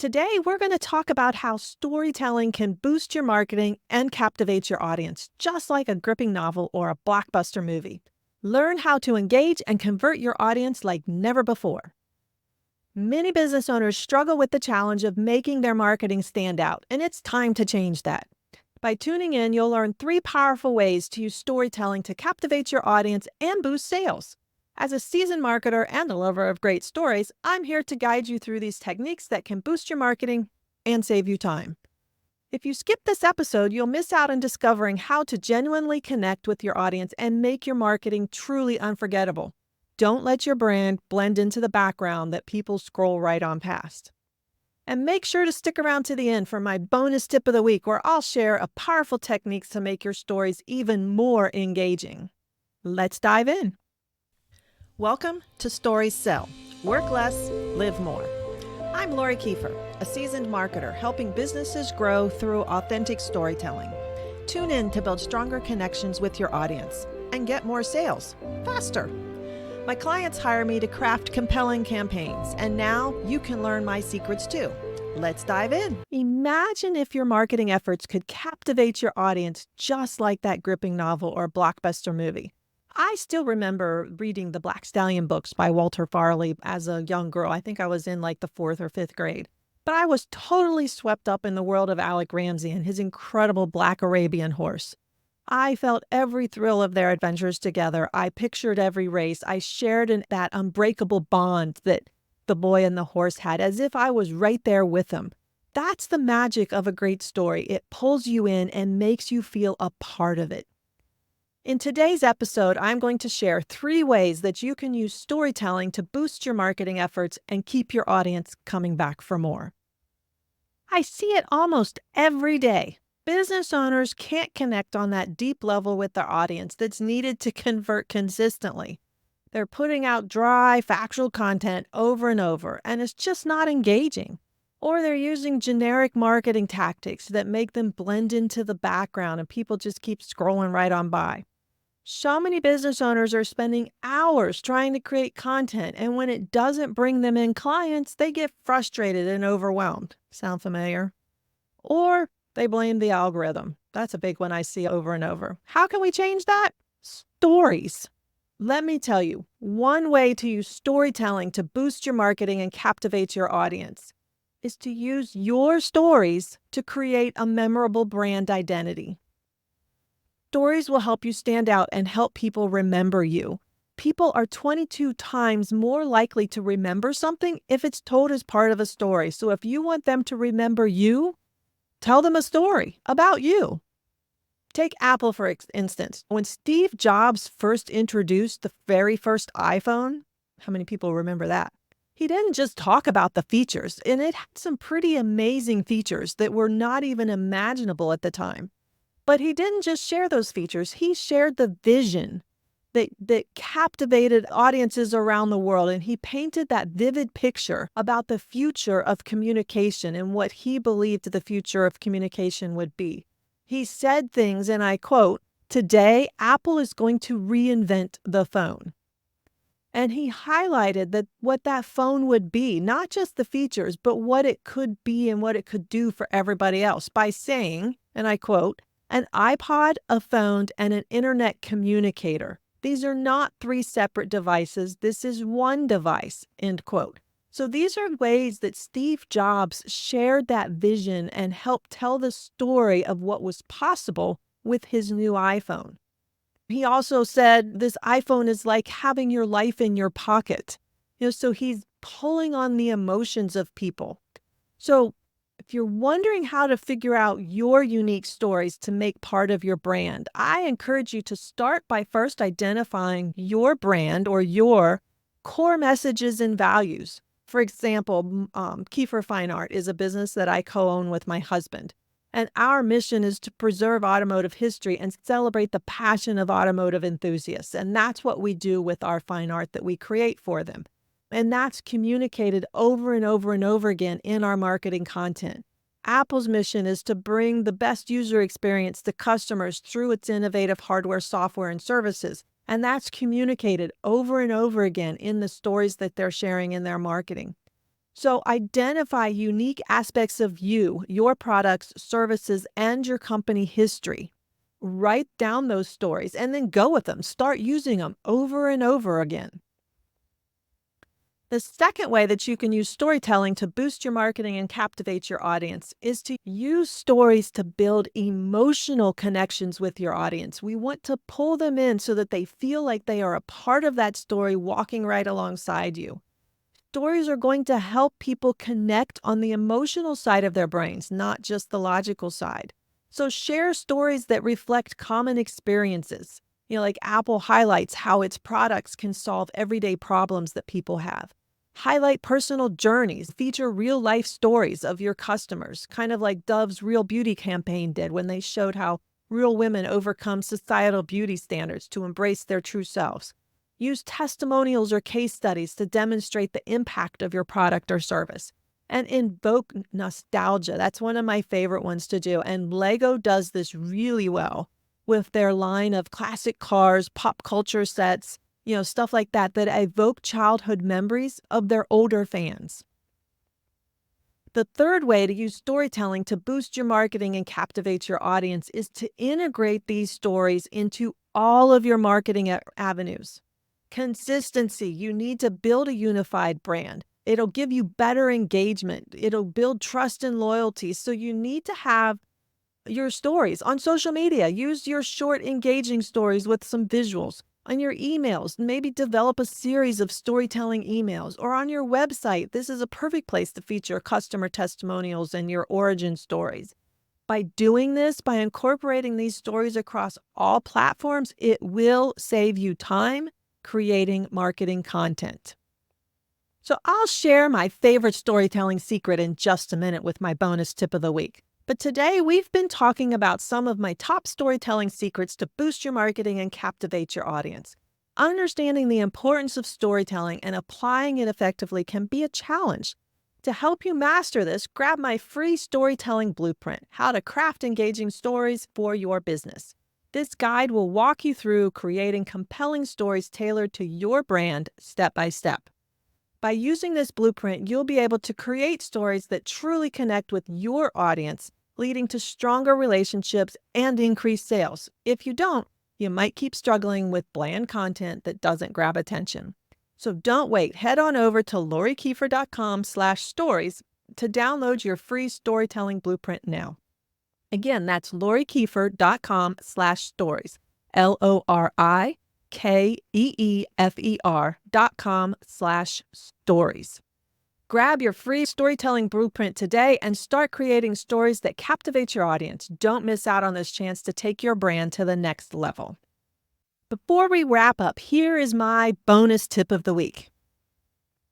Today, we're going to talk about how storytelling can boost your marketing and captivate your audience, just like a gripping novel or a blockbuster movie. Learn how to engage and convert your audience like never before. Many business owners struggle with the challenge of making their marketing stand out, and it's time to change that. By tuning in, you'll learn 3 powerful ways to use storytelling to captivate your audience and boost sales. As a seasoned marketer and a lover of great stories, I'm here to guide you through these techniques that can boost your marketing and save you time. If you skip this episode, you'll miss out on discovering how to genuinely connect with your audience and make your marketing truly unforgettable. Don't let your brand blend into the background that people scroll right on past. And make sure to stick around to the end for my bonus tip of the week, where I'll share a powerful techniques to make your stories even more engaging. Let's dive in. Welcome to Stories Sell. Work less, live more. I'm Lori Keefer, a seasoned marketer helping businesses grow through authentic storytelling. Tune in to build stronger connections with your audience and get more sales faster. My clients hire me to craft compelling campaigns, and now you can learn my secrets too. Let's dive in. Imagine if your marketing efforts could captivate your audience just like that gripping novel or blockbuster movie. I still remember reading the Black Stallion books by Walter Farley as a young girl. I think I was in like the 4th or 5th grade. But I was totally swept up in the world of Alec Ramsey and his incredible Black Arabian horse. I felt every thrill of their adventures together. I pictured every race. I shared in that unbreakable bond that the boy and the horse had, as if I was right there with them. That's the magic of a great story. It pulls you in and makes you feel a part of it. In today's episode, I'm going to share 3 ways that you can use storytelling to boost your marketing efforts and keep your audience coming back for more. I see it almost every day. Business owners can't connect on that deep level with their audience that's needed to convert consistently. They're putting out dry, factual content over and over, and it's just not engaging. Or they're using generic marketing tactics that make them blend into the background and people just keep scrolling right on by. So many business owners are spending hours trying to create content, and when it doesn't bring them in clients, they get frustrated and overwhelmed. Sound familiar? Or they blame the algorithm. That's a big one I see over and over. How can we change that? Stories. Let me tell you, one way to use storytelling to boost your marketing and captivate your audience is to use your stories to create a memorable brand identity. Stories will help you stand out and help people remember you. People are 22 times more likely to remember something if it's told as part of a story. So if you want them to remember you, tell them a story about you. Take Apple, for instance. When Steve Jobs first introduced the very first iPhone, how many people remember that? He didn't just talk about the features, and it had some pretty amazing features that were not even imaginable at the time. But he didn't just share those features. He shared the vision that captivated audiences around the world, and he painted that vivid picture about the future of communication and what he believed the future of communication would be. He said things, and I quote, "Today, Apple is going to reinvent the phone." And he highlighted that what that phone would be, not just the features, but what it could be and what it could do for everybody else by saying, and I quote, "An iPod, a phone, and an internet communicator. These are not 3 separate devices. This is one device," end quote. So these are ways that Steve Jobs shared that vision and helped tell the story of what was possible with his new iPhone. He also said this iPhone is like having your life in your pocket. So he's pulling on the emotions of people. So if you're wondering how to figure out your unique stories to make part of your brand, I encourage you to start by first identifying your brand or your core messages and values. For example, Keefer Fine Art is a business that I co-own with my husband. And our mission is to preserve automotive history and celebrate the passion of automotive enthusiasts. And that's what we do with our fine art that we create for them. And that's communicated over and over and over again in our marketing content. Apple's mission is to bring the best user experience to customers through its innovative hardware, software, and services. And that's communicated over and over again in the stories that they're sharing in their marketing. So identify unique aspects of you, your products, services, and your company history. Write down those stories and then go with them. Start using them over and over again. The second way that you can use storytelling to boost your marketing and captivate your audience is to use stories to build emotional connections with your audience. We want to pull them in so that they feel like they are a part of that story walking right alongside you. Stories are going to help people connect on the emotional side of their brains, not just the logical side. So share stories that reflect common experiences. Like Apple highlights how its products can solve everyday problems that people have. Highlight personal journeys, feature real life stories of your customers, kind of like Dove's Real Beauty campaign did when they showed how real women overcome societal beauty standards to embrace their true selves. Use testimonials or case studies to demonstrate the impact of your product or service. And invoke nostalgia. That's one of my favorite ones to do. And Lego does this really well with their line of classic cars, pop culture sets, stuff like that, that evoke childhood memories of their older fans. The third way to use storytelling to boost your marketing and captivate your audience is to integrate these stories into all of your marketing avenues. Consistency. You need to build a unified brand. It'll give you better engagement. It'll build trust and loyalty. So you need to have your stories on social media. Use your short, engaging stories with some visuals. On your emails, maybe develop a series of storytelling emails. Or on your website, this is a perfect place to feature customer testimonials and your origin stories. By doing this, by incorporating these stories across all platforms, it will save you time creating marketing content. So I'll share my favorite storytelling secret in just a minute with my bonus tip of the week. But today we've been talking about some of my top storytelling secrets to boost your marketing and captivate your audience. Understanding the importance of storytelling and applying it effectively can be a challenge. To help you master this, grab my free storytelling blueprint, How to Craft Engaging Stories for Your Business. This guide will walk you through creating compelling stories tailored to your brand step by step. By using this blueprint, you'll be able to create stories that truly connect with your audience, leading to stronger relationships and increased sales. If you don't, you might keep struggling with bland content that doesn't grab attention. So don't wait. Head on over to lorikeefer.com/stories to download your free storytelling blueprint now. Again, that's lorikeefer.com/stories. LORIKEEFER.com/stories. Grab your free storytelling blueprint today and start creating stories that captivate your audience. Don't miss out on this chance to take your brand to the next level. Before we wrap up, here is my bonus tip of the week.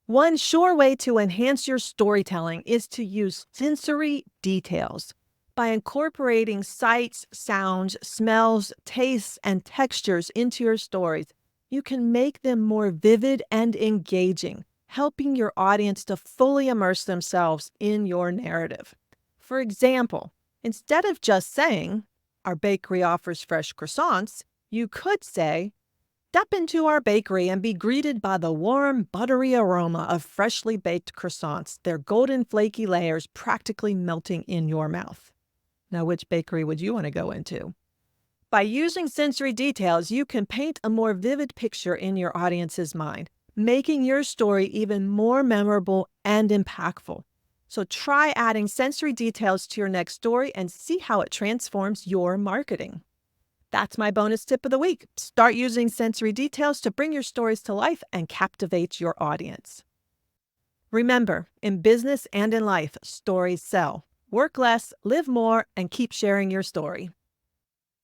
One sure way to enhance your storytelling is to use sensory details. By incorporating sights, sounds, smells, tastes, and textures into your stories, you can make them more vivid and engaging, helping your audience to fully immerse themselves in your narrative. For example, instead of just saying, "Our bakery offers fresh croissants," you could say, "Step into our bakery and be greeted by the warm, buttery aroma of freshly baked croissants, their golden flaky layers practically melting in your mouth." Now, which bakery would you want to go into? By using sensory details, you can paint a more vivid picture in your audience's mind, making your story even more memorable and impactful. So try adding sensory details to your next story and see how it transforms your marketing. That's my bonus tip of the week. Start using sensory details to bring your stories to life and captivate your audience. Remember, in business and in life, stories sell. Work less, live more, and keep sharing your story.